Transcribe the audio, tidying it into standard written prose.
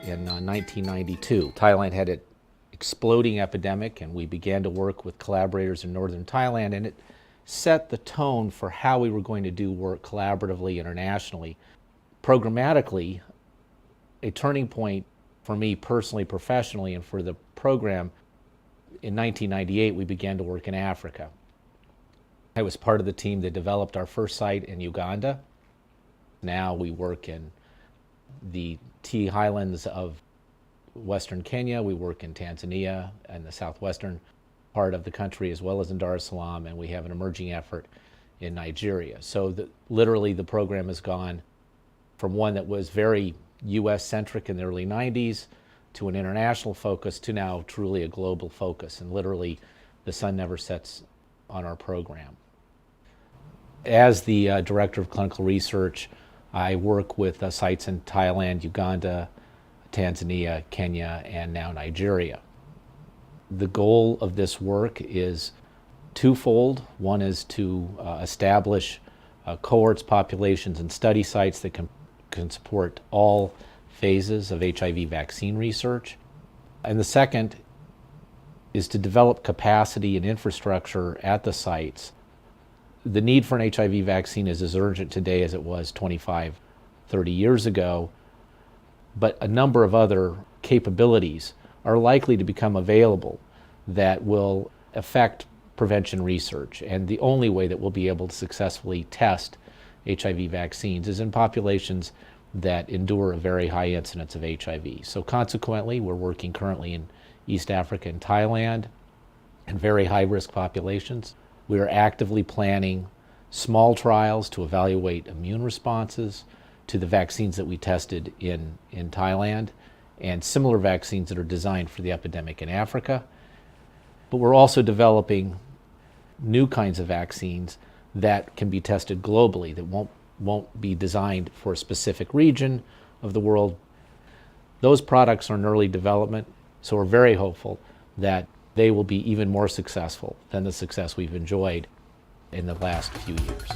in 1992. Thailand had an exploding epidemic, and we began to work with collaborators in northern Thailand, and it set the tone for how we were going to do work collaboratively internationally. Programmatically, a turning point for me personally, professionally, and for the program, in 1998 we began to work in Africa. I was part of the team that developed our first site in Uganda. Now we work in the tea highlands of Western Kenya, we work in Tanzania and the southwestern part of the country, as well as in Dar es Salaam, and we have an emerging effort in Nigeria. So literally the program has gone from one that was very US-centric in the early 90s to an international focus to now truly a global focus, and literally the sun never sets on our program. As the Director of Clinical Research, I work with sites in Thailand, Uganda, Tanzania, Kenya, and now Nigeria. The goal of this work is twofold. One is to establish cohorts, populations, and study sites that can support all phases of HIV vaccine research. And the second is to develop capacity and infrastructure at the sites. The need for an HIV vaccine is as urgent today as it was 25, 30 years ago, but a number of other capabilities are likely to become available that will affect prevention research. And the only way that we'll be able to successfully test HIV vaccines is in populations that endure a very high incidence of HIV. So consequently, we're working currently in East Africa and Thailand in very high-risk populations. We are actively planning small trials to evaluate immune responses to the vaccines that we tested in Thailand and similar vaccines that are designed for the epidemic in Africa. But we're also developing new kinds of vaccines that can be tested globally, that won't be designed for a specific region of the world. Those products are in early development, so we're very hopeful that they will be even more successful than the success we've enjoyed in the last few years.